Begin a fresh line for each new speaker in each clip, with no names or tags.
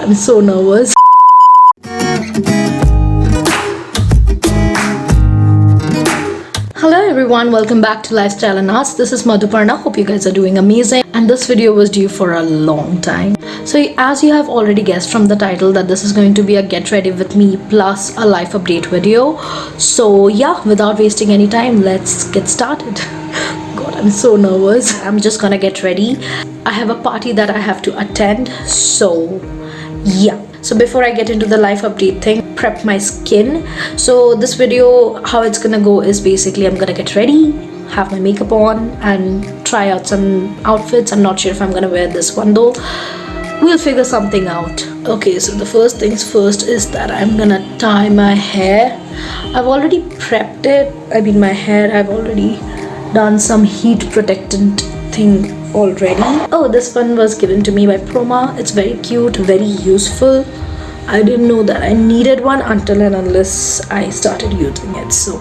I'm so nervous. Hello everyone, welcome back to Lifestyle and Arts. This is Madhuparna. Hope you guys are doing amazing. And this video was due for a long time. So as you have already guessed from the title that this is going to be a get ready with me plus a life update video. So yeah, without wasting any time, let's get started. God, I'm so nervous. I'm just gonna get ready. I have a party that I have to attend. So yeah. So before I get into the life update thing, prep my skin. So this video, how it's gonna go is basically I'm gonna get ready, have my makeup on and try out some outfits. I'm not sure if I'm gonna wear this one though. We'll figure something out. Okay, so the first things first is that I'm gonna tie my hair. I've already prepped it. I mean my hair, I've already done some heat protectant thing already. Oh, this one was given to me by Proma. It's very cute, very useful. I didn't know that I needed one until and unless I started using it. So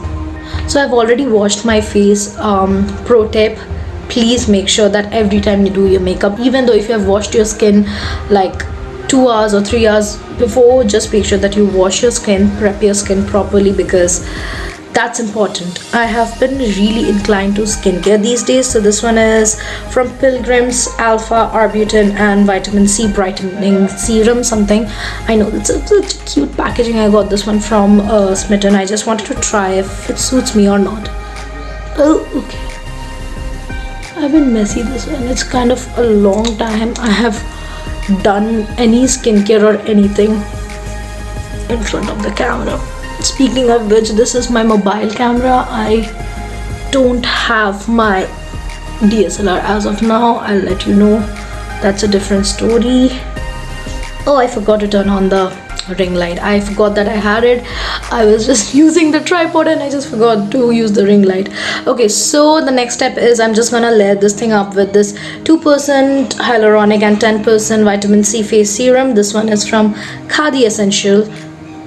I've already washed my face. Pro tip, please make sure that every time you do your makeup, even though if you have washed your skin like 2 hours or 3 hours before, just make sure that you wash your skin, prep your skin properly, because that's important. I have been really inclined to skincare these days. So this one is from Pilgrim's Alpha Arbutin and Vitamin C Brightening Serum something. I know it's such a cute packaging. I got this one from Smitten. I just wanted to try if it suits me or not. Oh, okay. I've been messy this one. It's kind of a long time I have done any skincare or anything in front of the camera. Speaking of which, this is my mobile camera. I don't have my DSLR as of now. I'll let you know. That's a different story. Oh, I forgot to turn on the ring light. I forgot that I had it. I was just using the tripod and I just forgot to use the ring light. Okay, so the next step is I'm just gonna layer this thing up with this 2% hyaluronic and 10% vitamin C face serum. This one is from Khadi Essential.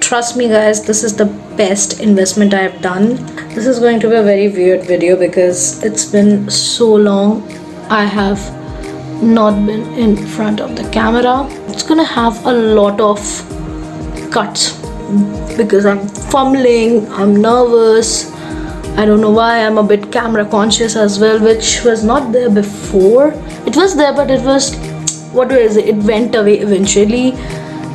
Trust me guys, this is the best investment I have done. This is going to be a very weird video because it's been so long I have not been in front of the camera. It's gonna have a lot of cuts because I'm fumbling, I'm nervous. I don't know why. I'm a bit camera conscious as well, which was not there before. It was there, but it was, it went away eventually.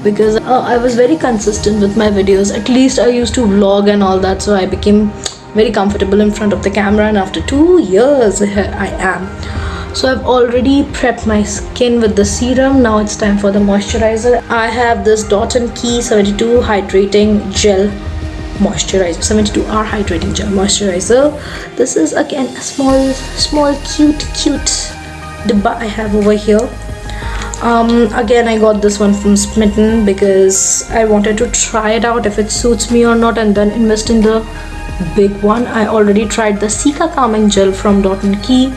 Because I was very consistent with my videos. At least I used to vlog and all that, so I became very comfortable in front of the camera, and after 2 years here I am. So I've already prepped my skin with the serum. Now it's time for the moisturizer. I have this Dot & Key 72 hydrating gel moisturizer, 72-hour hydrating gel moisturizer. This is again a small cute dibba I have over here. Again I got this one from Smitten because I wanted to try it out if it suits me or not and then invest in the big one. I already tried the Cica calming gel from Dot & Key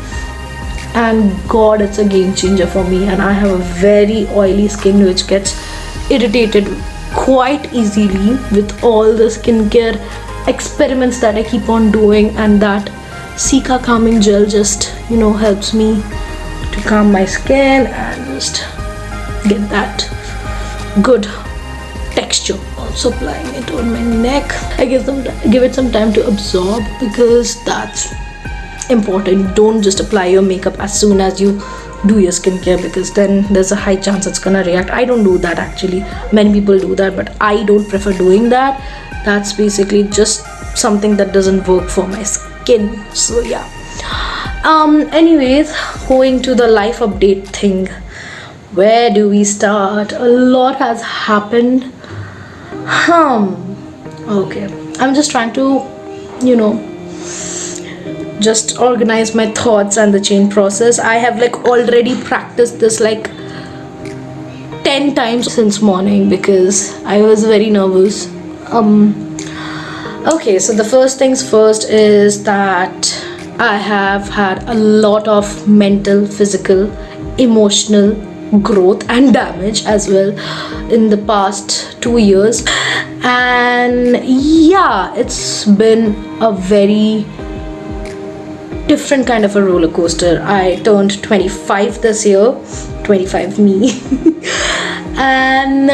and god, it's a game changer for me, and I have a very oily skin which gets irritated quite easily with all the skincare experiments that I keep on doing, and that Cica calming gel just helps me to calm my skin and just get that good texture. Also applying it on my neck. I give it some time to absorb because that's important. Don't just apply your makeup as soon as you do your skincare, because then there's a high chance it's gonna react. I don't do that actually. Many people do that, but I don't prefer doing that. That's basically just something that doesn't work for my skin. So yeah. Anyways, going to the life update thing. Where do we start? A lot has happened. Okay, I'm just trying to just organize my thoughts and the change process. I have already practiced this 10 times since morning because I was very nervous. Okay, so the first things first is that I have had a lot of mental, physical, emotional growth and damage as well in the past 2 years, and yeah, it's been a very different kind of a roller coaster. I turned 25 this year, 25 me And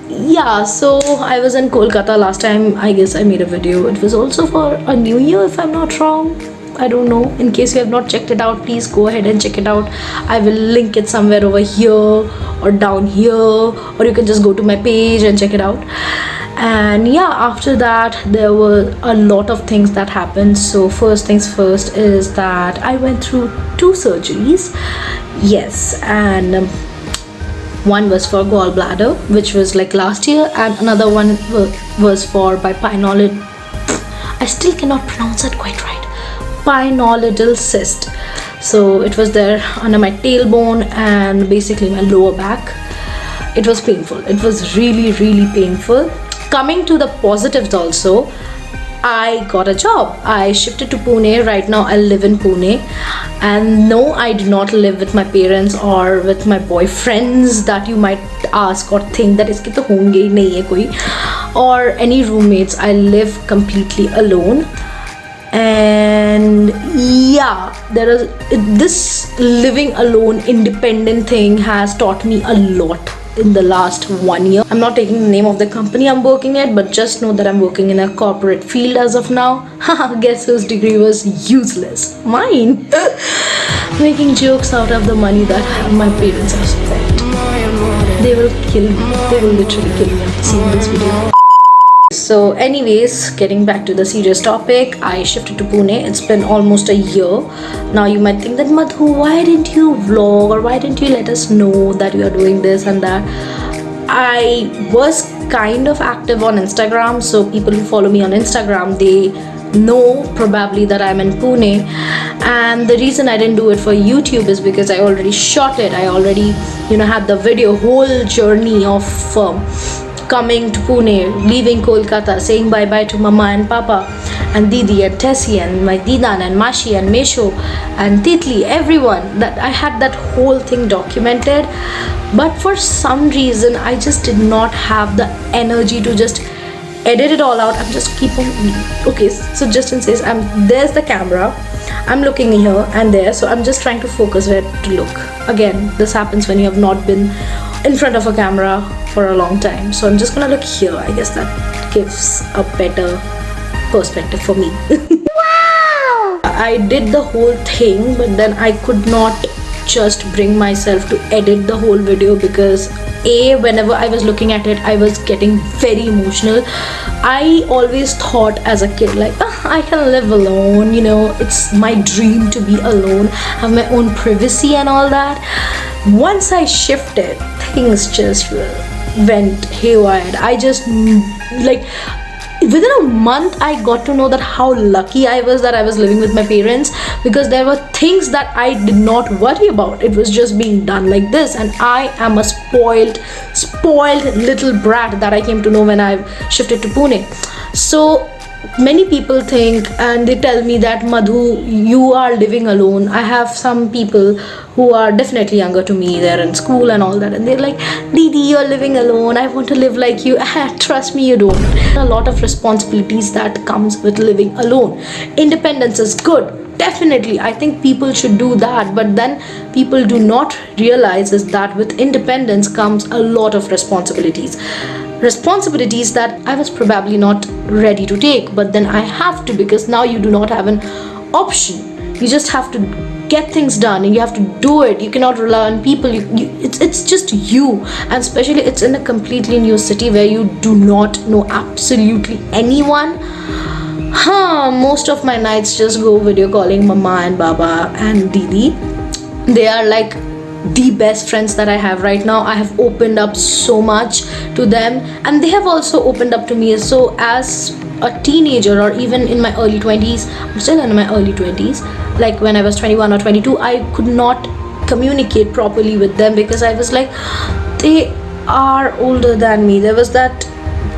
yeah, so I was in Kolkata last time. I guess I made a video. It was also for a new year, if I'm not wrong. I don't know. In case you have not checked it out, please go ahead and check it out. I will link it somewhere over here or down here, or you can just go to my page and check it out. And yeah, after that there were a lot of things that happened. So first things first is that I went through 2 surgeries. Yes, and one was for gallbladder, which was like last year, and another one was for binodal. I still cannot pronounce that quite right. Binodal cyst. So it was there under my tailbone and basically my lower back. It was painful. It was really painful. Coming to the positives also, I got a job. I shifted to Pune. Right now I live in Pune, and no, I do not live with my parents or with my boyfriends that you might ask or think that iske to honge hi nahi hai koi, or any roommates. I live completely alone. And yeah, this living alone independent thing has taught me a lot in the last 1 year. I'm not taking the name of the company I'm working at, but just know that I'm working in a corporate field as of now. Guess whose degree was useless? Mine. Making jokes out of the money that my parents have spent. They will kill me. They will literally kill me after seeing this video. So anyways, getting back to the serious topic, I shifted to Pune. It's been almost a year. Now you might think that, Madhu, why didn't you vlog, or why didn't you let us know that you are doing this and that? I was kind of active on Instagram, so people who follow me on Instagram, they know probably that I'm in Pune. And the reason I didn't do it for YouTube is because I already shot it. I already, had the video, whole journey of coming to Pune, leaving Kolkata, saying bye-bye to Mama and Papa and Didi and Tessie and my Didan and Mashi and Mesho and Titli, everyone. That I had that whole thing documented, but for some reason I just did not have the energy to just edit it all out. I'm just keep on. Okay, so just in case, there's the camera, I'm looking here and there, so I'm just trying to focus where to look. Again, this happens when you have not been in front of a camera for a long time. So I'm just gonna look here. I guess that gives a better perspective for me. Wow! I did the whole thing, but then I could not just bring myself to edit the whole video because whenever I was looking at it, I was getting very emotional. I always thought as a kid, like, I can live alone, it's my dream to be alone, have my own privacy and all that. Once I shifted, things just went haywire. I just, within a month, I got to know that how lucky I was that I was living with my parents, because there were things that I did not worry about. It was just being done like this, and I am a spoiled little brat that I came to know when I shifted to Pune. So many people think and they tell me that, Madhu, you are living alone. I have some people who are definitely younger to me, they're in school and all that, and they're like, Didi, you're living alone, I want to live like you. Trust me, you don't. A lot of responsibilities that comes with living alone. Independence is good, definitely, I think people should do that, but then people do not realize is that with independence comes a lot of responsibilities that I was probably not ready to take, but then I have to, because now you do not have an option. You just have to get things done and you have to do it. You cannot rely on people. It's just you, and especially it's in a completely new city where you do not know absolutely anyone. Most of my nights just go video calling Mama and Baba and Didi. They are like the best friends that I have right now. I have opened up so much to them, and they have also opened up to me. So as a teenager, or even in my early 20s, I'm still in my early 20s, like when I was 21 or 22, I could not communicate properly with them because I was like, they are older than me. There was that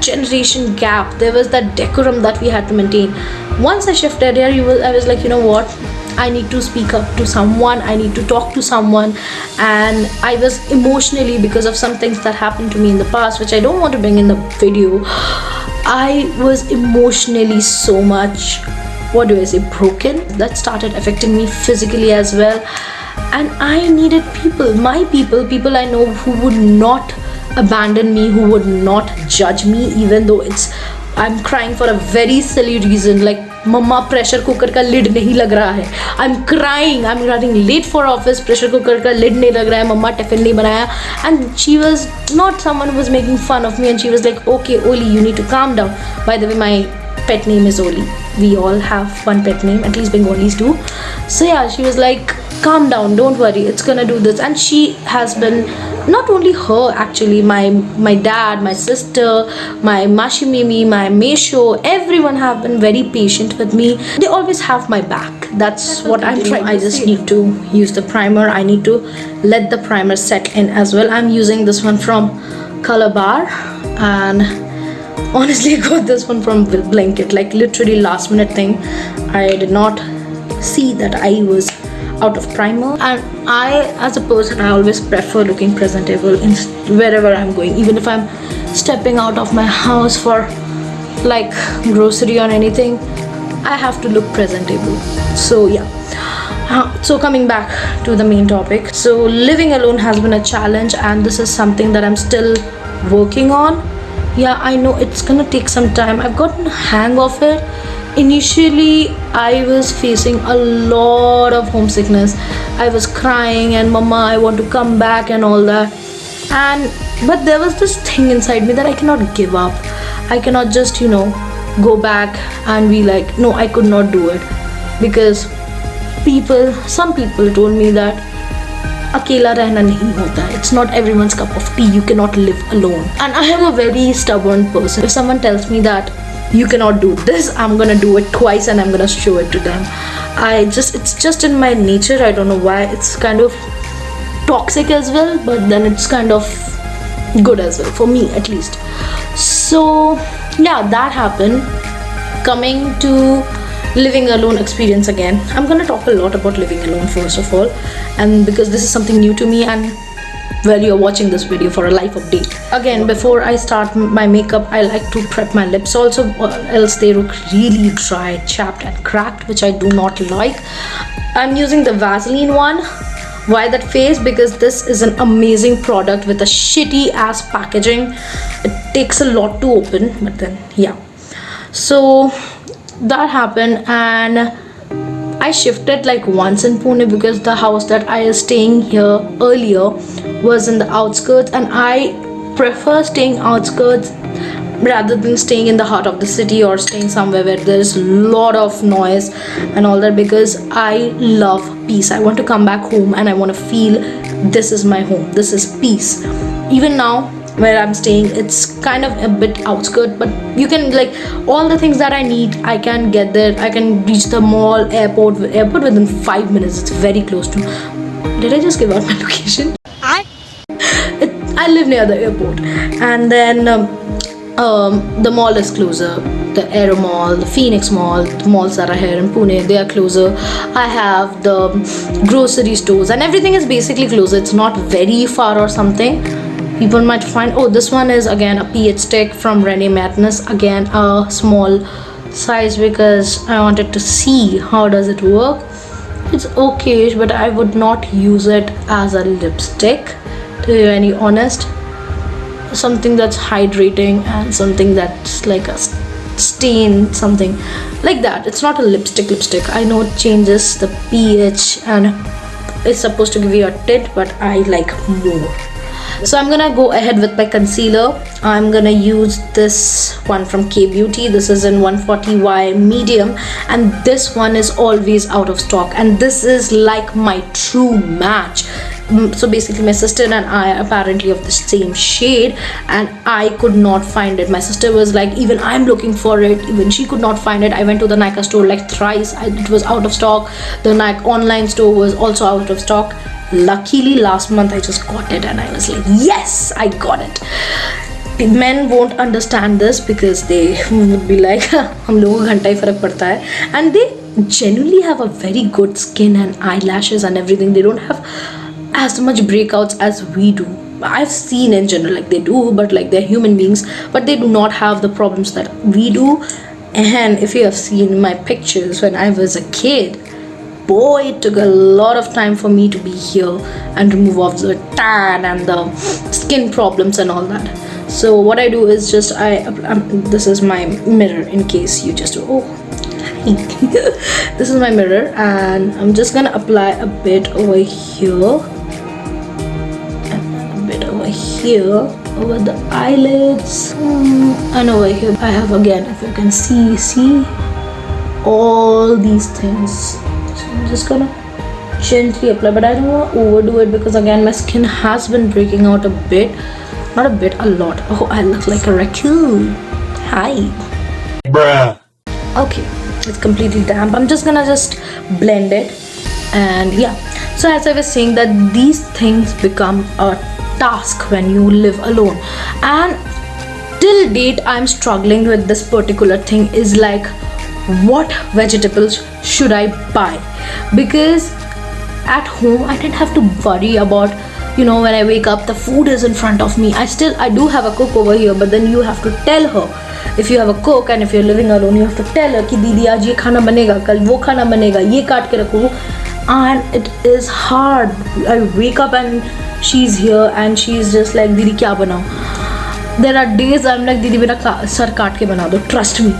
generation gap, there was that decorum that we had to maintain. Once I shifted here, I was like, you know what, I need to speak up to someone, I need to talk to someone. And I was emotionally, because of some things that happened to me in the past, which I don't want to bring in the video, I was emotionally so much, broken. That started affecting me physically as well. And I needed people, my people I know, who would not abandon me, who would not judge me even though I'm crying for a very silly reason, like mama pressure cooker का lid नहीं लग रहा है. I'm crying, I'm running late for office, pressure cooker का lid नहीं लग रहा है, mama tiffin नहीं बनाया. And she was not someone who was making fun of me, and she was like, okay Oli, you need to calm down. By the way, my pet name is Oli. We all have one pet name, at least Bengalis do. So yeah, she was like, calm down, don't worry, it's gonna do this. And she has been, not only her actually, my dad, my sister, my Mashimimi, my Mesho, everyone have been very patient with me. They always have my back. That's what I'm trying. I just need to use the primer. I need to let the primer set in as well. I'm using this one from Color Bar, and honestly I got this one from Blanket, like literally last minute thing. I did not see that I was out of primer, and I, as a person, I always prefer looking presentable in wherever I'm going. Even if I'm stepping out of my house for like grocery or anything, I have to look presentable. So yeah, so coming back to the main topic, so living alone has been a challenge, and this is something that I'm still working on. Yeah, I know it's gonna take some time. I've gotten a hang of it. Initially I was facing a lot of homesickness. I was crying and mama, I want to come back and all that, but there was this thing inside me that I cannot give up. I cannot just go back and be like, no, I could not do it, because some people told me that अकेला रहना नहीं होता है. It's not everyone's cup of tea. You cannot live alone. And I am a very stubborn person. If someone tells me that you cannot do this, I'm gonna do it twice and I'm gonna show it to them. It's just in my nature. I don't know why. It's kind of toxic as well, but then it's kind of good as well, for me at least. So yeah, that happened. Coming to living alone experience again, I'm gonna talk a lot about living alone first of all, and because this is something new to me, and well, you're watching this video for a life update. Again, before I start my makeup, I like to prep my lips also, or else they look really dry, chapped and cracked, which I do not like. I'm using the Vaseline one. Why that face? Because this is an amazing product with a shitty ass packaging. It takes a lot to open, but then yeah. So that happened, and I shifted like once in Pune because the house that I was staying here earlier was in the outskirts, and I prefer staying outskirts rather than staying in the heart of the city or staying somewhere where there's a lot of noise and all that, because I love peace. I want to come back home and I want to feel this is my home, this is peace. Even now where I'm staying, it's kind of a bit outskirt, but you can, like, all the things that I need, I can get there. I can reach the mall, airport within 5 minutes. It's very close to. Did I just give out my location? I live near the airport, and then the mall is closer. The Aero Mall, the Phoenix Mall, the malls that are here in Pune, they are closer. I have the grocery stores, and everything is basically closer. It's not very far or something. People might find, oh, this one is again a pH stick from Rene Madness, again a small size, because I wanted to see how does it work. It's okay, but I would not use it as a lipstick, to be very honest. Something that's hydrating and something that's like a stain, something like that. It's not a lipstick. I know it changes the pH and it's supposed to give you a tint, but I like more. So I'm gonna go ahead with my concealer. I'm gonna use this one from K Beauty. This is in 140Y medium, and this one is always out of stock, and this is like my true match. So basically my sister and I are apparently of the same shade, and I could not find it. My sister was like, even I'm looking for it, even she could not find it. I went to the Nykaa store like thrice. It was out of stock. The Nykaa online store was also out of stock. Luckily last month I just got it, and I was like, yes, I got it. Men won't understand this because they would be like, हम लोगों को घंटा ही फर्क पड़ता है, and they genuinely have a very good skin and eyelashes and everything. They don't have as much breakouts as we do. I've seen in general, like, they do, but like, they're human beings, but they do not have the problems that we do. And if you have seen my pictures when I was a kid, boy, it took a lot of time for me to be here and remove off the tan and the skin problems and all that. So what I do is just this is my mirror, in case you just this is my mirror, and I'm just gonna apply a bit over here and a bit over here, over the eyelids, and over here I have, again, if you can see all these things. So I'm just gonna gently apply, but I don't want to overdo it because again my skin has been breaking out a bit, not a bit, a lot. Oh, I look like a raccoon. Hi.
Bruh.
Okay, it's completely damp. I'm just gonna blend it, and yeah. So as I was saying, that these things become a task when you live alone, and till date I'm struggling with this particular thing, is like, what vegetables should I buy? Because at home I didn't have to worry about, when I wake up the food is in front of me. I do have a cook over here, but then you have to tell her. If you have a cook and if you're living alone, you have to tell her ki didi aaj ye khana banega, kal wo khana banega, ye kaat ke rakho. And it is hard. I wake up and she's here and she's just like, didi kya banao? There are days I'm like, didi mera sar kaat ke bana do, trust me.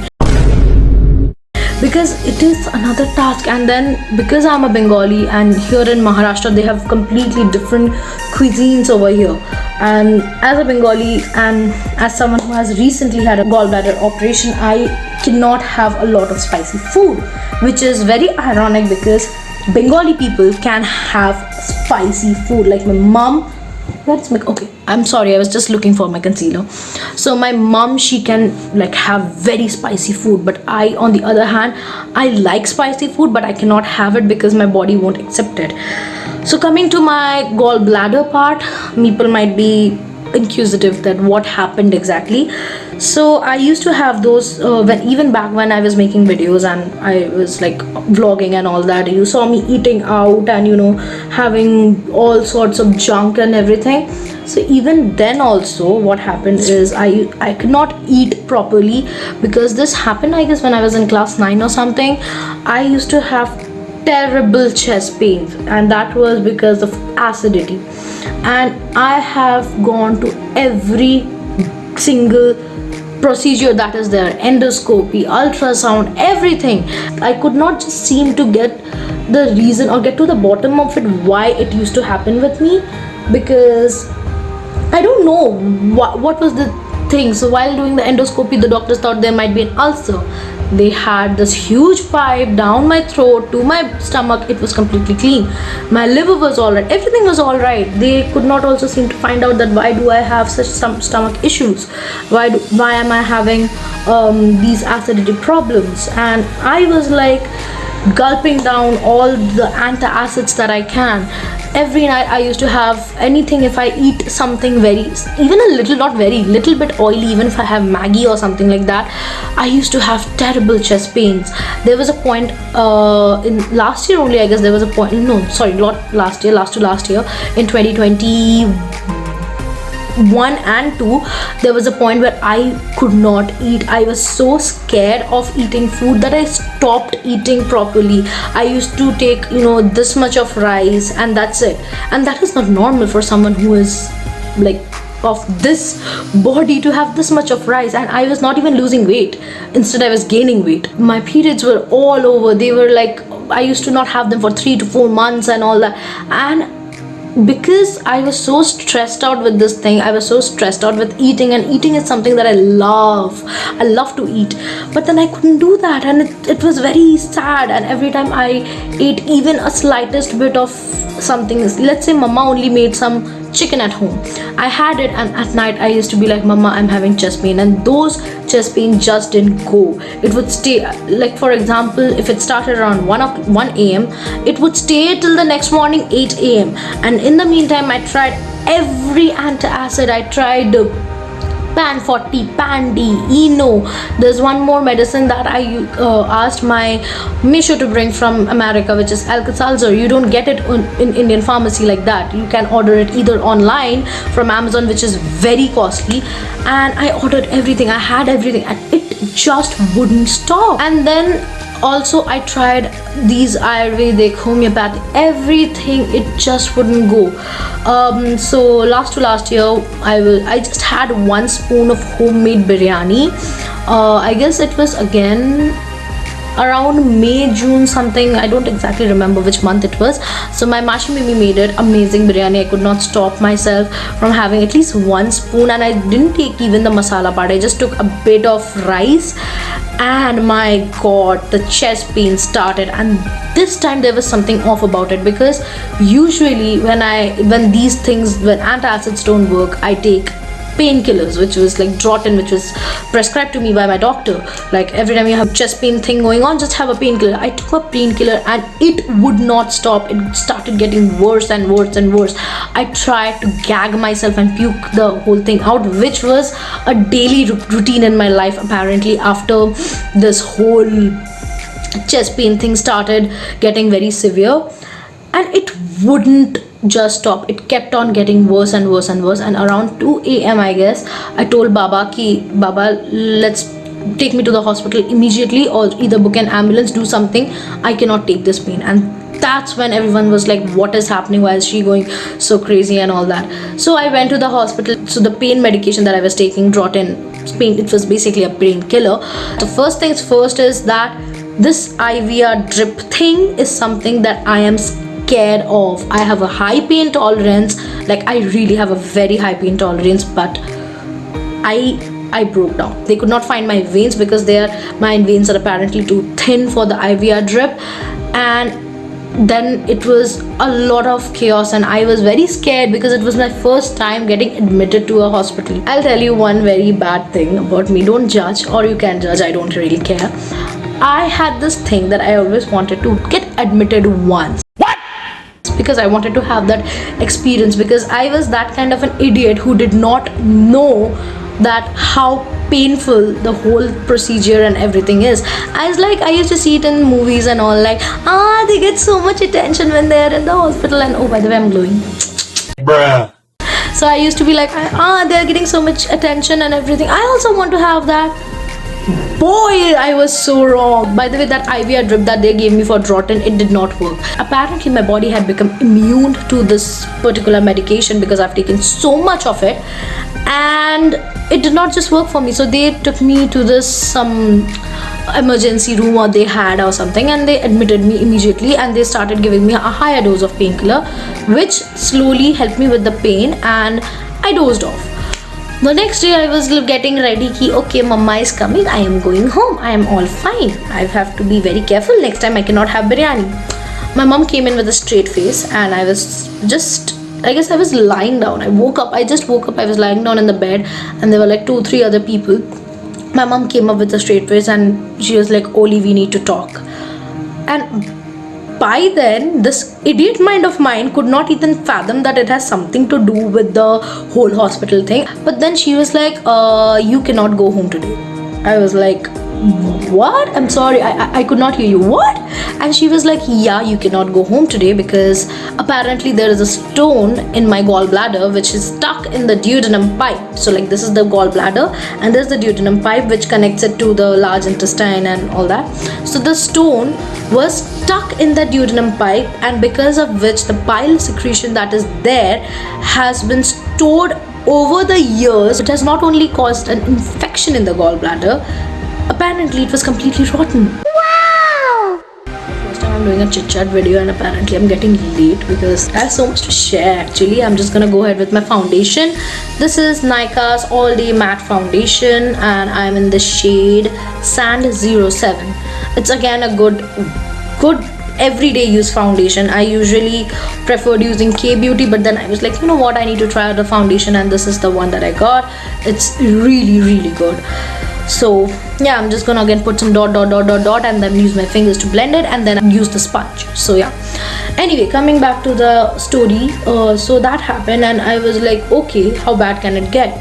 Because it is another task. And then because I'm a Bengali, and here in Maharashtra they have completely different cuisines over here, and as a Bengali and as someone who has recently had a gallbladder operation, I cannot have a lot of spicy food, which is very ironic because Bengali people can have spicy food. Like my mom, okay, I'm sorry, I was just looking for my concealer. So my mom, she can like have very spicy food, but I, on the other hand, I like spicy food, but I cannot have it because my body won't accept it. So coming to my gallbladder part, people might be inquisitive that what happened exactly. So I used to have those even back when I was making videos and I was like vlogging and all that. You saw me eating out and having all sorts of junk and everything. So even then also what happened is I could not eat properly, because this happened, I guess, when I was in class 9 or something. I used to have terrible chest pains, and that was because of acidity. And I have gone to every single procedure that is there, endoscopy, ultrasound, everything. I could not just seem to get the reason or get to the bottom of it, why it used to happen with me, because I don't know what was the thing. So while doing the endoscopy, the doctors thought there might be an ulcer. They had this huge pipe down my throat to my stomach. It was completely clean. My liver was alright. Everything was alright. They could not also seem to find out that why do I have such some stomach issues? Why am I having these acidity problems? And I was like gulping down all the antacids that I can. Every night I used to have anything. If I eat something very, even a little, not very, little bit oily, even if I have Maggie or something like that, I used to have terrible chest pains. There was a point in last year only, I guess there was a point, no, sorry, not last year, last year, in 2021 and 2, there was a point where I could not eat. I was so scared of eating food that I stopped eating properly. I used to take this much of rice and that's it, and that is not normal for someone who is like of this body to have this much of rice. And I was not even losing weight, instead I was gaining weight. My periods were all over. They were like, I used to not have them for 3 to 4 months and all that. And because I was so stressed out with this thing, I was so stressed out with eating, and eating is something that I love to eat, but then I couldn't do that, and it was very sad. And every time I ate even a slightest bit of something, let's say mama only made some chicken at home, I had it, and at night I used to be like, mama, I'm having chest pain, and those chest pain just didn't go. It would stay, like for example, if it started around 1 a.m, it would stay till the next morning 8 a.m. And in the meantime I tried every antacid. I tried Pan 40, Pan D, Eno. There's one more medicine that I asked my Misho to bring from America, which is Alka-Seltzer. You don't get it in Indian pharmacy like that. You can order it either online from Amazon, which is very costly. And I ordered everything. I had everything, and it just wouldn't stop. And then Also, I tried these Ayurvedic, homeopathic, everything, it just wouldn't go. So last year, I just had 1 spoon of homemade biryani. I guess it was again around May, June something. I don't exactly remember which month it was. So my Mashi Mimi made it amazing biryani. I could not stop myself from having at least 1 spoon, and I didn't take even the masala part. I just took a bit of rice, and my god, the chest pain started. And this time there was something off about it, because usually when antacids don't work, I take painkillers, which was like Arbutin, which was prescribed to me by my doctor. Like, every time you have chest pain thing going on, just have a painkiller. I took a painkiller and it would not stop. It started getting worse and worse and worse. I tried to gag myself and puke the whole thing out, which was a daily routine in my life apparently after this whole chest pain thing started getting very severe. And it wouldn't just stop. It kept on getting worse and worse and worse. And around 2 a.m. I guess, I told Baba let's take me to the hospital immediately, or either book an ambulance, do something. I cannot take this pain. And that's when everyone was like, what is happening? Why is she going so crazy and all that? So I went to the hospital. So the pain medication that I was taking, Arbutin, it was basically a painkiller. The first things first is that this IVR drip thing is something that I am scared of. I have a high pain tolerance. Like, I really have a very high pain tolerance, but I broke down. They could not find my veins, because my veins are apparently too thin for the IVR drip. And then it was a lot of chaos, and I was very scared because it was my first time getting admitted to a hospital. I'll tell you one very bad thing about me. Don't judge, or you can judge, I don't really care. I had this thing that I always wanted to get admitted once, because I wanted to have that experience, because I was that kind of an idiot who did not know that how painful the whole procedure and everything is. I used to see it in movies and all, like, they get so much attention when they're in the hospital, and oh, by the way, I'm glowing.
Bruh.
So I used to be like, they're getting so much attention and everything. I also want to have that. Boy, I was so wrong. By the way, that IVR drip that they gave me for Arbutin, it did not work. Apparently, my body had become immune to this particular medication because I've taken so much of it, and it did not just work for me. So they took me to this some emergency room or they had or something, and they admitted me immediately, and they started giving me a higher dose of painkiller, which slowly helped me with the pain, and I dozed off. The next day I was getting ready ki, okay, mama is coming, I am going home, I am all fine, I have to be very careful, next time I cannot have biryani. My mom came in with a straight face, and I was lying down. I just woke up, I was lying down in the bed, and there were like 2-3 other people. My mom came up with a straight face, and she was like, Oli, we need to talk. And by then, this idiot mind of mine could not even fathom that it has something to do with the whole hospital thing. But then she was like, you cannot go home today. I was like, what? I'm sorry, I could not hear you. What? And she was like, yeah, you cannot go home today because apparently there is a stone in my gallbladder which is stuck in the duodenum pipe. So like, this is the gallbladder and there's the duodenum pipe which connects it to the large intestine and all that. So the stone was stuck in the duodenum pipe, and because of which the bile secretion that is there has been stored over the years. It has not only caused an infection in the gallbladder, apparently it was completely rotten. Wow! First time I'm doing a chit chat video, and apparently I'm getting late because I have so much to share. Actually, I'm just gonna go ahead with my foundation. This is Nykaa's All Day Matte Foundation, and I'm in the shade Sand 07. It's again a good everyday use foundation. I usually preferred using K-Beauty, but then I was like, you know what, I need to try out the foundation, and this is the one that I got. It's really good. So yeah, I'm just gonna again put some dot and then use my fingers to blend it, and then use the sponge. So yeah, anyway, coming back to the story, so that happened, and I was like, okay, how bad can it get?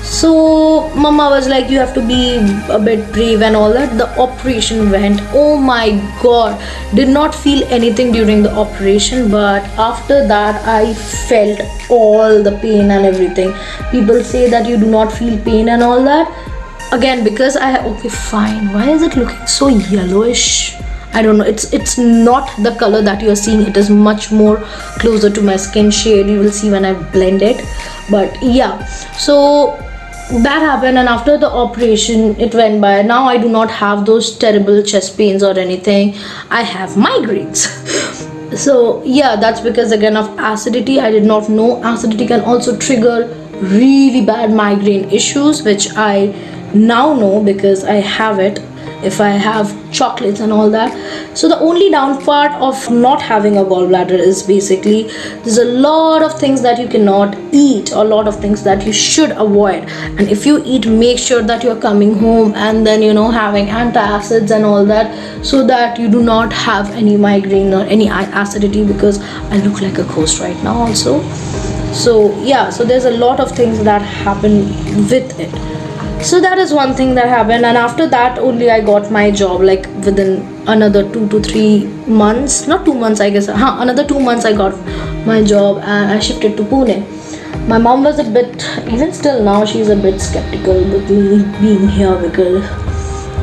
So mama was like, you have to be a bit brave and all that. The operation went, oh my god, did not feel anything during the operation, but after that I felt all the pain and everything. People say that you do not feel pain and all that. again, because okay, fine, why is it looking so yellowish? I don't know, it's not the color that you're seeing. It is much more closer to my skin shade. You will see when I blend it. But yeah, so that happened, and after the operation it went by. Now I do not have those terrible chest pains or anything. I have migraines. So yeah, that's because again of acidity. I did not know acidity can also trigger really bad migraine issues, which I now know because I have it if I have chocolates and all that. So the only down part of not having a gallbladder is basically there's a lot of things that you cannot eat, a lot of things that you should avoid, and if you eat, make sure that you're coming home and then having antacids and all that, so that you do not have any migraine or any acidity, because I look like a ghost right now also. So yeah, so there's a lot of things that happen with it. So that is one thing that happened, and after that only I got my job, like within another 2 to 3 months, not 2 months I guess, another 2 months I got my job, and I shifted to Pune. My mom was a bit, even still now she's a bit skeptical with me being here because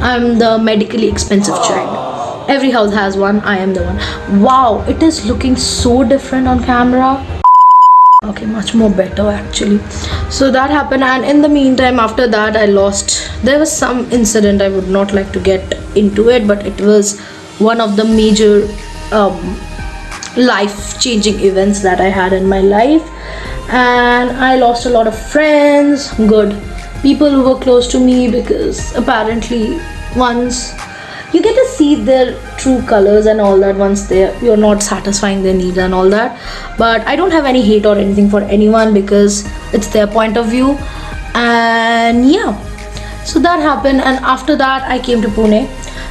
I'm the medically expensive child. Every house has one, I am the one. Wow, it is looking so different on camera. Okay, much more better actually. So that happened, and in the meantime after that there was some incident. I would not like to get into it, but it was one of the major life-changing events that I had in my life, and I lost a lot of friends, good people who were close to me, because apparently once you get to see their true colors and all that, once you're not satisfying their needs and all that. But I don't have any hate or anything for anyone, because it's their point of view. And yeah, so that happened, and after that I came to Pune.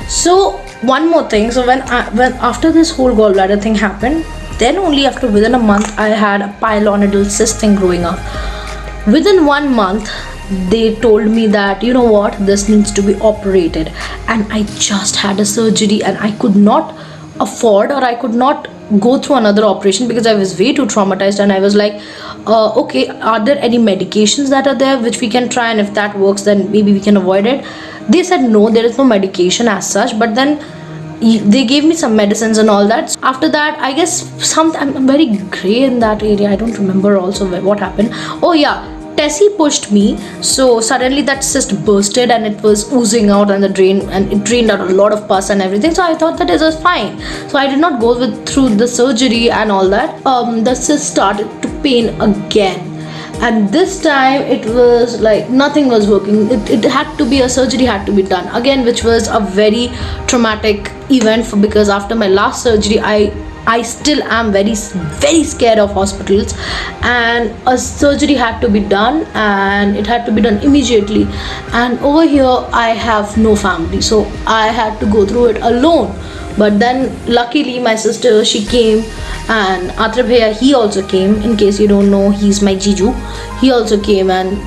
So one more thing, so when after this whole gallbladder thing happened, then only after within a month I had a pilonidal cyst thing growing up. Within 1 month they told me that, you know what, this needs to be operated, and I just had a surgery, and I could not afford, or I could not go through another operation because I was way too traumatized. And I was like, okay, are there any medications that are there which we can try, and if that works then maybe we can avoid it? They said no, there is no medication as such, but then they gave me some medicines and all that. After that, I guess I'm very gray in that area. I don't remember also what happened. Oh yeah, Tessie pushed me, so suddenly that cyst bursted and it was oozing out, and it drained out a lot of pus and everything. So I thought that it was fine. So I did not go through the surgery and all that. The cyst started to pain again, and this time it was like nothing was working. It had to be, a surgery had to be done again, which was a very traumatic event because after my last surgery I still am very scared of hospitals, and a surgery had to be done, and it had to be done immediately. And over here I have no family, so I had to go through it alone. But then luckily my sister, she came, and Atra Bhaiya, he also came. In case you don't know, he's my Jiju. He also came, and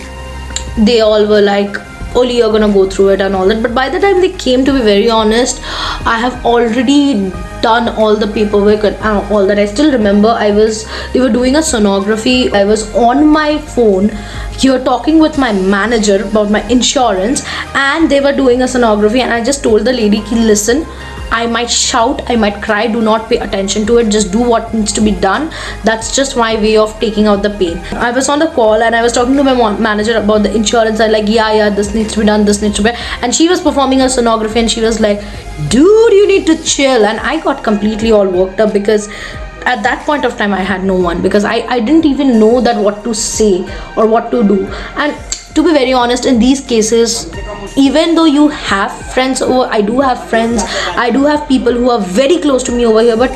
they all were like, Oli, you're gonna go through it and all that. But by the time they came, to be very honest, I have already done all the paperwork and all that. I still remember they were doing a sonography. I was on my phone here talking with my manager about my insurance, and they were doing a sonography, and I just told the lady, listen, I might shout, I might cry, do not pay attention to it, just do what needs to be done. That's just my way of taking out the pain. I was on the call and I was talking to my manager about the insurance. I like, yeah, this needs to be done, this needs to be, and she was performing a sonography, and she was like, dude, you need to chill. And I got completely all worked up because at that point of time I had no one, because I didn't even know that what to say or what to do. And to be very honest, in these cases, even though you have friends over, I do have friends, I do have people who are very close to me over here, but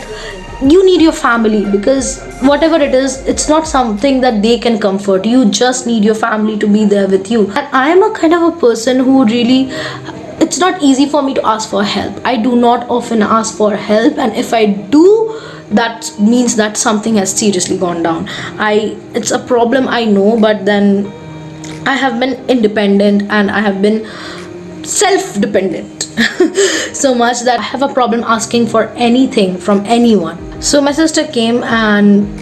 you need your family, because whatever it is, it's not something that they can comfort. You just need your family to be there with you. And I am a kind of a person who really, it's not easy for me to ask for help. I do not often ask for help, and if I do, that means that something has seriously gone down. It's a problem, I know, but then I have been independent and I have been self-dependent so much that I have a problem asking for anything from anyone. So my sister came, and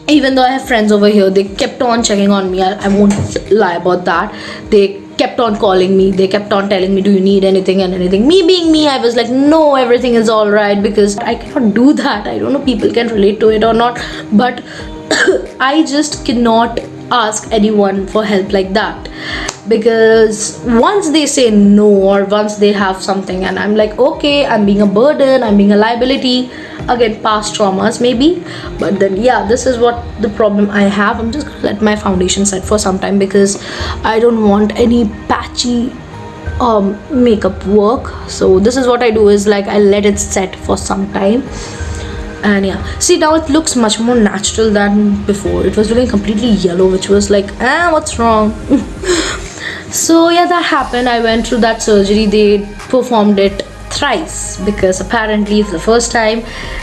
even though I have friends over here, they kept on checking on me. I won't lie about that. They kept on calling me. They kept on telling me, do you need anything and anything. Me being me, I was like, no, everything is all right, because I cannot do that. I don't know, people can relate to it or not, but I just cannot ask anyone for help like that, because once they say no, or once they have something and I'm like, okay, I'm being a burden, I'm being a liability, again, past traumas maybe. But then yeah, this is what the problem I have. I'm just gonna let my foundation set for some time, because I don't want any patchy makeup work. So this is what I do, is like I let it set for some time. And yeah, see, now it looks much more natural than before. It was looking completely yellow, which was like, what's wrong? So yeah, that happened. I went through that surgery. They performed it thrice, because apparently for the first time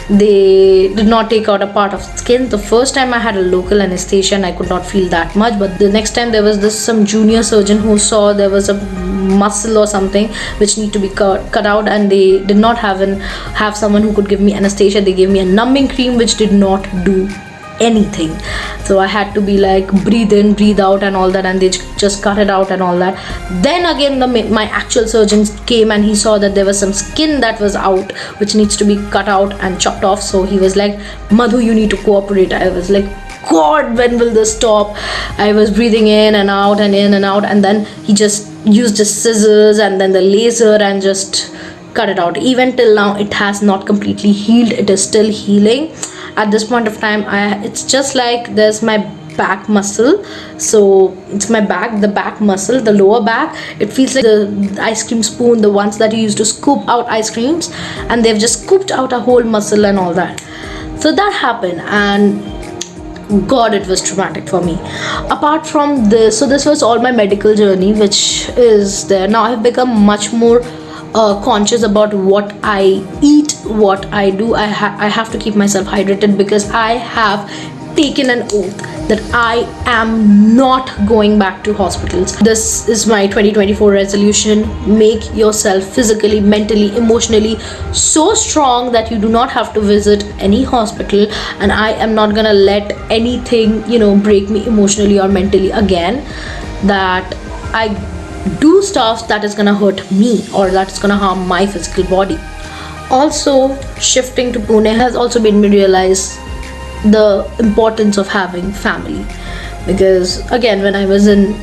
they did not take out a part of the skin. The first time I had a local anesthesia and I could not feel that much, but the next time there was some junior surgeon who saw there was a muscle or something which need to be cut out, and they did not have someone who could give me anesthesia. They gave me a numbing cream which did not do anything, so I had to be like breathe in, breathe out and all that, and they just cut it out and all that. Then again my actual surgeon came and he saw that there was some skin that was out which needs to be cut out and chopped off. So he was like, Madhu, you need to cooperate. I was like, God, when will this stop? I was breathing in and out and in and out, and then he just used his scissors and then the laser and just cut it out. Even till now it has not completely healed. It is still healing. At this point of time, it's just like there's my back muscle. So it's my back, the back muscle, the lower back. It feels like the ice cream spoon, the ones that you used to scoop out ice creams, and they've just scooped out a whole muscle and all that. So that happened, and God, it was traumatic for me. Apart from this, so this was all my medical journey, which is there. Now I've become much more conscious about what I eat, what I do. I have to keep myself hydrated, because I have taken an oath that I am not going back to hospitals. This is my 2024 resolution. Make yourself physically, mentally, emotionally so strong that you do not have to visit any hospital, and I am not gonna let anything, break me emotionally or mentally again, that I do stuff that is gonna hurt me or that's gonna harm my physical body. Also, shifting to Pune has also made me realize the importance of having family, because again, when I was in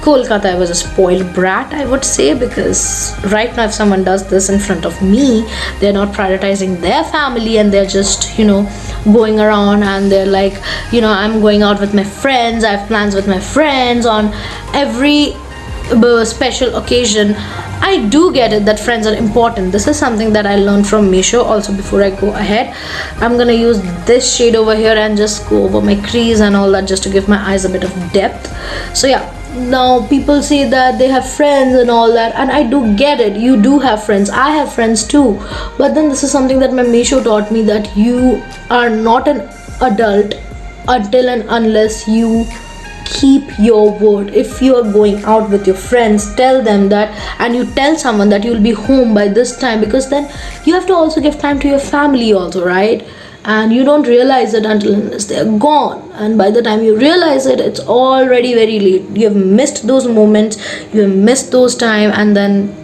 Kolkata, I was a spoiled brat, I would say, because right now if someone does this in front of me, they're not prioritizing their family, and they're just going around and they're like, I'm going out with my friends, I have plans with my friends on every special occasion. I do get it that friends are important. This is something that I learned from Misho. Also, before I go ahead, I'm gonna use this shade over here and just go over my crease and all that, just to give my eyes a bit of depth. So yeah, now people say that they have friends and all that, and I do get it. You do have friends, I have friends too, but then this is something that my Misho taught me, that you are not an adult until and unless you keep your word. If you are going out with your friends, tell them that, and you tell someone that you'll be home by this time, because then you have to also give time to your family also, right? And you don't realize it until unless they're gone, and by the time you realize it, it's already very late. You have missed those moments, you have missed those time, and then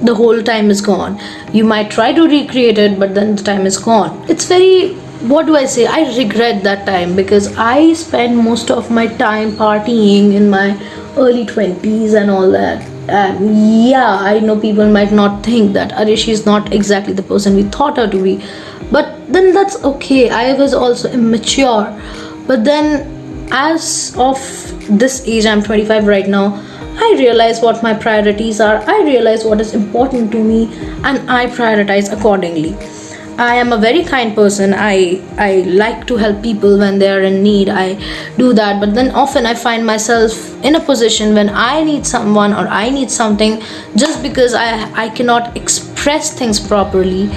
the whole time is gone. You might try to recreate it, but then the time is gone. It's very, what do I say, I regret that time, because I spent most of my time partying in my early 20s and all that. And yeah, I know people might not think that Arishi is not exactly the person we thought her to be, but then that's okay. I was also immature, but then as of this age, I'm 25 right now, I realize what my priorities are, I realize what is important to me, and I prioritize accordingly. I am a very kind person. I like to help people when they are in need. I do that, but then often I find myself in a position when I need someone or I need something, just because I cannot express things properly.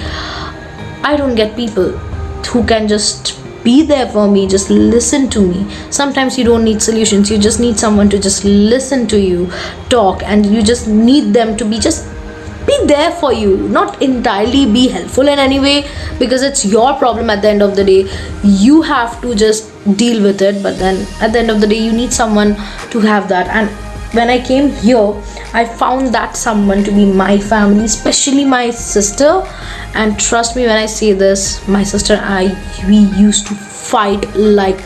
I don't get people who can just be there for me, just listen to me. Sometimes you don't need solutions, you just need someone to just listen to you talk, and you just need them to be there for you, not entirely be helpful in any way, because it's your problem at the end of the day. You have to just deal with it, but then at the end of the day you need someone to have that. And when I came here, I found that someone to be my family, especially my sister. And trust me when I say this, my sister and I, we used to fight like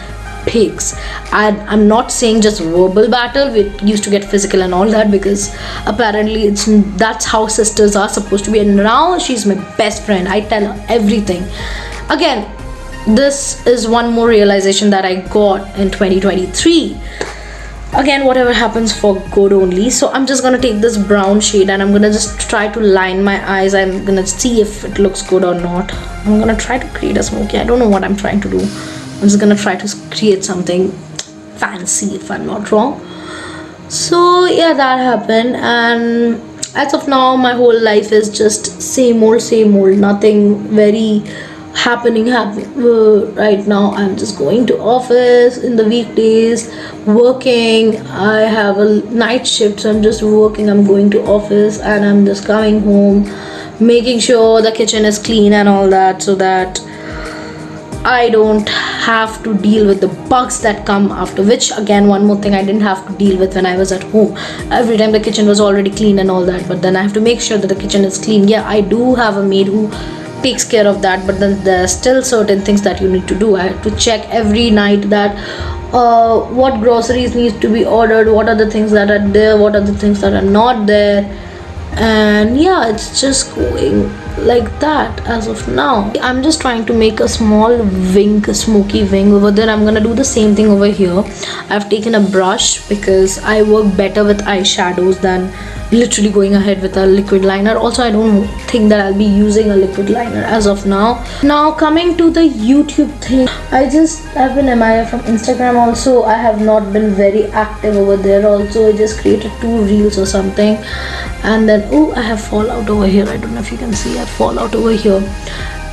pigs. And I'm not saying just verbal battle, we used to get physical and all that, because apparently that's how sisters are supposed to be. And now she's my best friend. I tell her everything. Again, this is one more realization that I got in 2023. Again, whatever happens for good only. So I'm just gonna take this brown shade and I'm gonna just try to line my eyes. I'm gonna see if it looks good or not. I'm gonna try to create a smoky. I don't know what I'm trying to do. I'm just gonna try to create something fancy, if I'm not wrong. So yeah, that happened, and as of now my whole life is just same old, nothing very happening right now. I'm just going to office in the weekdays, working. I have a night shift, so I'm just working. I'm going to office and I'm just coming home, making sure the kitchen is clean and all that, so that I don't have to deal with the bugs that come after. Which again, one more thing I didn't have to deal with when I was at home. Every time the kitchen was already clean and all that, but then I have to make sure that the kitchen is clean. Yeah, I do have a maid who takes care of that, but then there's still certain things that you need to do. I have to check every night that what groceries need to be ordered, what are the things that are there, what are the things that are not there. And yeah, it's just going like that as of now. I'm just trying to make a small wing, a smoky wing over there. I'm gonna do the same thing over here. I've taken a brush because I work better with eyeshadows than literally going ahead with a liquid liner. Also, I don't think that I'll be using a liquid liner as of now. Now coming to the YouTube thing, I've been MIA from Instagram also. I have not been very active over there also. I just created 2 reels or something, and then I have fallout over here. I don't know if you can see, I have fallout over here.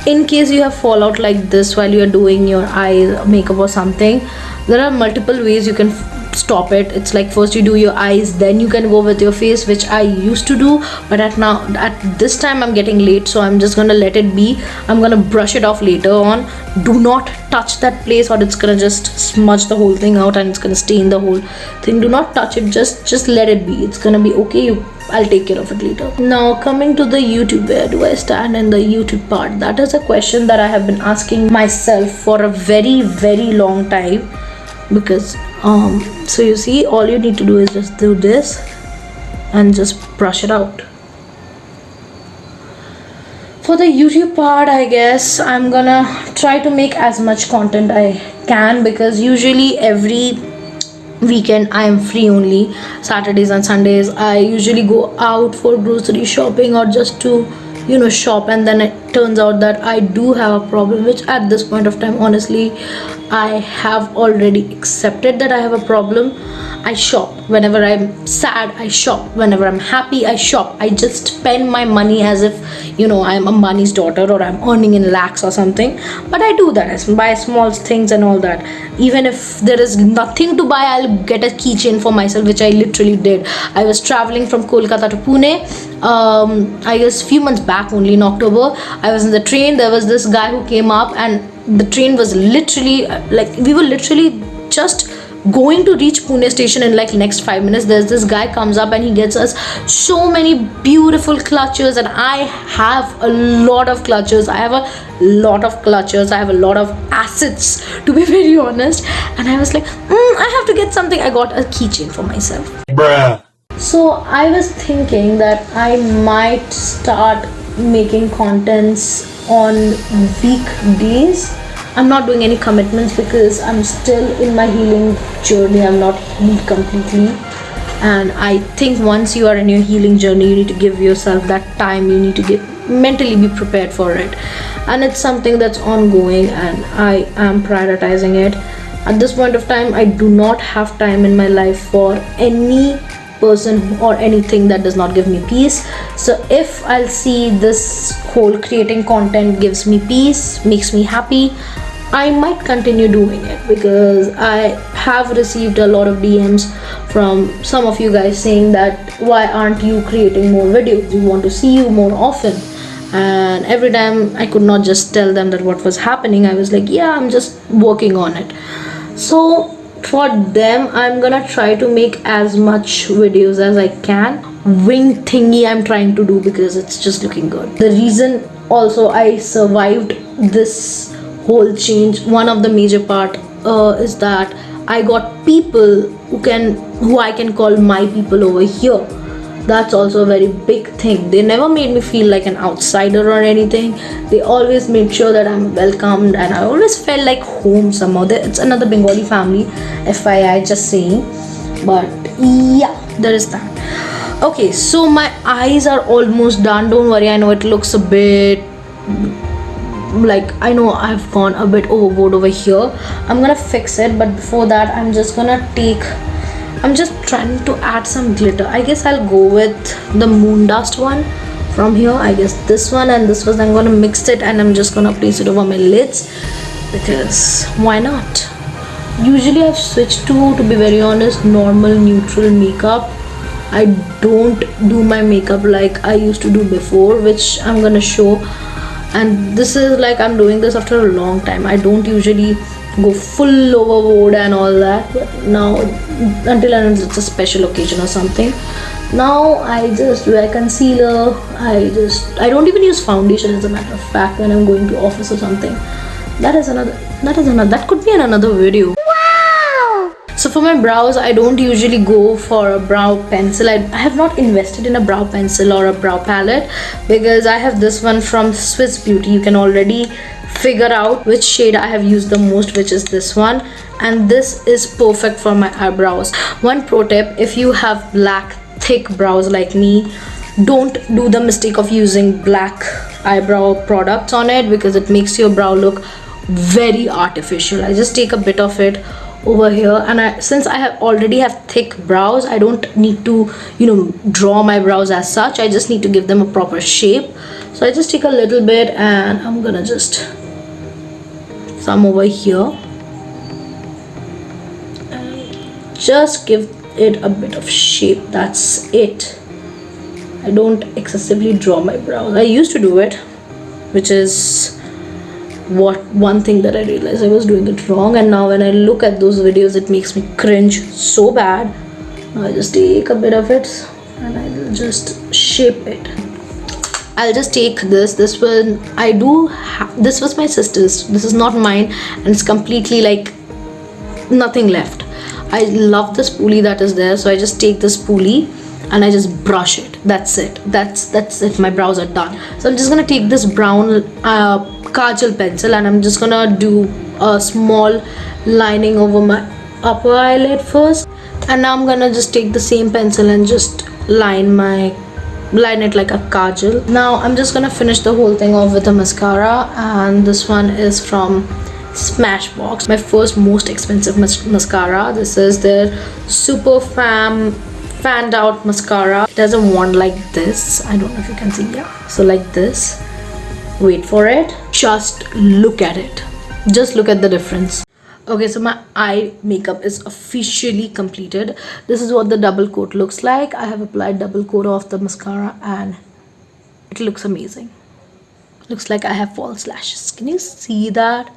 In case you have fallout like this while you are doing your eye makeup or something, there are multiple ways you can stop it. It's like first you do your eyes, then you can go with your face, which I used to do, but at this time I'm getting late, so I'm just gonna let it be. I'm gonna brush it off later on. Do not touch that place or it's gonna just smudge the whole thing out and it's gonna stain the whole thing. Do not touch it, just let it be. It's gonna be okay. I'll take care of it later. Now coming to the YouTube, where do I stand in the YouTube part? That is a question that I have been asking myself for a very long time, because so you see, all you need to do is just do this and just brush it out. For the YouTube part, I guess I'm gonna try to make as much content I can, because usually every weekend I am free only. Saturdays and Sundays I usually go out for grocery shopping or just to shop, and then it turns out that I do have a problem, which at this point of time honestly I have already accepted that I have a problem. I shop whenever I'm sad, I shop whenever I'm happy, I shop. I just spend my money as if I'm Ambani's daughter or I'm earning in lakhs or something. But I do that. I buy small things and all that. Even if there is nothing to buy, I'll get a keychain for myself, which I literally did. I was traveling from Kolkata to Pune, I guess few months back only, in October. I was in the train. There was this guy who came up, and the train was literally we were literally just going to reach Pune station in next 5 minutes. There's this guy comes up and he gets us so many beautiful clutches, and I have a lot of clutches. I have a lot of assets, to be very honest. And I was like, I have to get something. I got a keychain for myself.
Bruh.
So I was thinking that I might start making contents on weekdays. I'm not doing any commitments because I'm still in my healing journey. I'm not healed completely, and I think once you are in your healing journey, you need to give yourself that time. You need to mentally be prepared for it, and it's something that's ongoing, and I am prioritizing it. At this point of time, I do not have time in my life for any person or anything that does not give me peace. So if I'll see this whole creating content gives me peace, makes me happy, I might continue doing it, because I have received a lot of DMs from some of you guys saying that why aren't you creating more videos, we want to see you more often. And every time I could not just tell them that what was happening. I was like, yeah, I'm just working on it. So for them I'm gonna try to make as much videos as I can. Wing thingy I'm trying to do because it's just looking good. The reason also I survived this whole change, one of the major part is that I got people who I can call my people over here. That's also a very big thing. They never made me feel like an outsider or anything. They always made sure that I'm welcomed, and I always felt like home somehow. It's another Bengali family, FYI, just saying. But yeah, there is that. Okay, so my eyes are almost done. Don't worry, I know it looks a bit like, I know I've gone a bit overboard over here. I'm gonna fix it, but before that I'm just trying to add some glitter. I guess I'll go with the moon dust one from here. I guess this one and this one, I'm gonna mix it and I'm just gonna place it over my lids because why not? Usually I've switched to be very honest, normal neutral makeup. I don't do my makeup like I used to do before, which I'm gonna show. And this is like, I'm doing this after a long time. I don't usually go full overboard and all that, but now, until it's a special occasion or something, now I just wear concealer. I don't even use foundation, as a matter of fact, when I'm going to office or something. That could be in another video. So for my brows, I don't usually go for a brow pencil. I have not invested in a brow pencil or a brow palette because I have this one from Swiss Beauty. You can already figure out which shade I have used the most, which is this one, and this is perfect for my eyebrows. One pro tip: if you have black thick brows like me, don't do the mistake of using black eyebrow products on it because it makes your brow look very artificial. I just take a bit of it over here, and since I already have thick brows, I don't need to draw my brows as such. I just need to give them a proper shape. So I just take a little bit and I'm gonna just some over here and just give it a bit of shape. That's it. I don't excessively draw my brows. I used to do it, which is one thing that I realized I was doing it wrong, and now when I look at those videos it makes me cringe so bad. Now I just take a bit of it and I will just shape it. I'll just take this one. This was my sister's, this is not mine, and it's completely like nothing left. I love the spoolie that is there, so I just take the spoolie and I just brush it. That's it. That's it. My brows are done. So I'm just gonna take this brown kajal pencil and I'm just gonna do a small lining over my upper eyelid first, and now I'm gonna just take the same pencil and just line it like a kajal. Now I'm just gonna finish the whole thing off with a mascara, and this one is from Smashbox, my first most expensive mascara. This is their Super Fanned Out mascara. It has a wand like this. I don't know if you can see. Yeah, so like this. Wait for it. Just look at it. Just look at the difference. Okay, so my eye makeup is officially completed. This is what the double coat looks like. I have applied double coat of the mascara and it looks amazing. Looks like I have false lashes. Can you see that?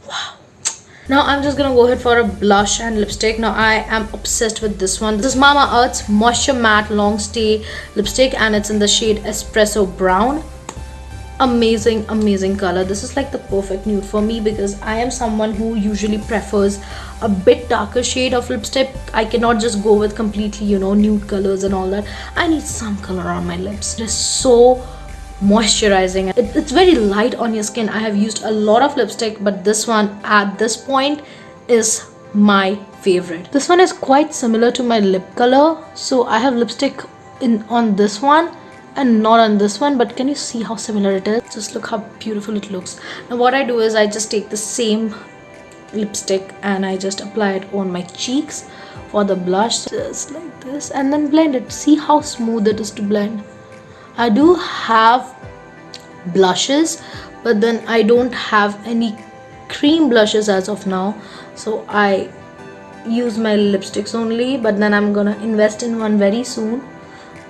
Wow. Now I'm just gonna go ahead for a blush and lipstick. Now I am obsessed with this one. This is Mama Earth's Moisture Matte Long Stay lipstick and it's in the shade Espresso Brown. Amazing color. This is like the perfect nude for me because I am someone who usually prefers a bit darker shade of lipstick. I cannot just go with completely nude colors and all that. I need some color on my lips. It is so moisturizing. It's very light on your skin. I have used a lot of lipstick, but this one at this point is my favorite. This one is quite similar to my lip color, so I have lipstick on this one and not on this one, but can you see how similar it is? Just look how beautiful it looks. Now what I do is I just take the same lipstick and I just apply it on my cheeks for the blush, just like this, and then blend it. See how smooth it is to blend. I do have blushes, but then I don't have any cream blushes as of now, so I use my lipsticks only, but then I'm gonna invest in one very soon.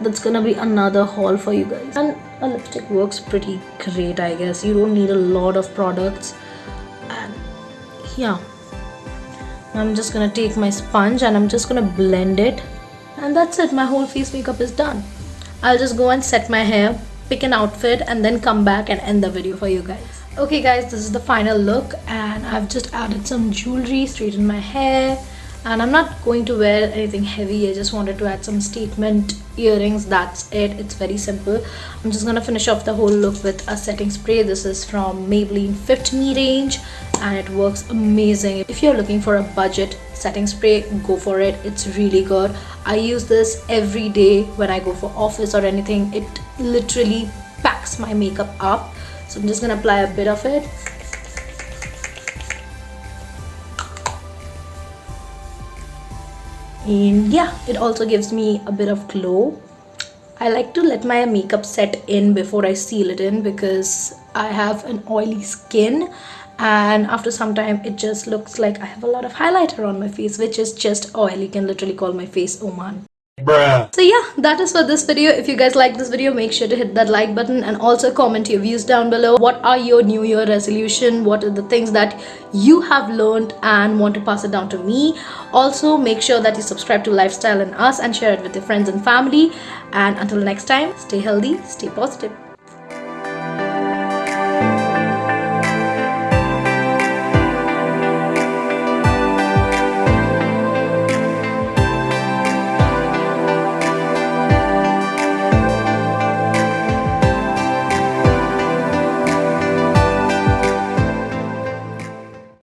That's gonna be another haul for you guys. And a lipstick works pretty great, I guess. You don't need a lot of products, and yeah, I'm just gonna take my sponge and I'm just gonna blend it, and that's it. My whole face makeup is done. I'll just go and set my hair, pick an outfit, and then come back and end the video for you guys. Okay guys, this is the final look, and I've just added some jewelry, straightened my hair, and I'm not going to wear anything heavy. I just wanted to add some statement earrings. That's it. It's very simple. I'm just gonna finish off the whole look with a setting spray. This is from Maybelline Fit Me range, and it works amazing. If you're looking for a budget setting spray, go for it. It's really good. I use this every day when I go for office or anything. It literally packs my makeup up. So I'm just gonna apply a bit of it. And yeah, it also gives me a bit of glow. I like to let my makeup set in before I seal it in, because I have an oily skin, and after some time it just looks like I have a lot of highlighter on my face, which is just oil. You can literally call my face Oman.
Bruh.
So yeah, that is for this video. If you guys like this video, make sure to hit that like button and also comment your views down below. What are your new year resolution? What are the things that you have learned and want to pass it down to me? Also, make sure that you subscribe to Lifestyle and Us and share it with your friends and family. And until next time, stay healthy, stay positive.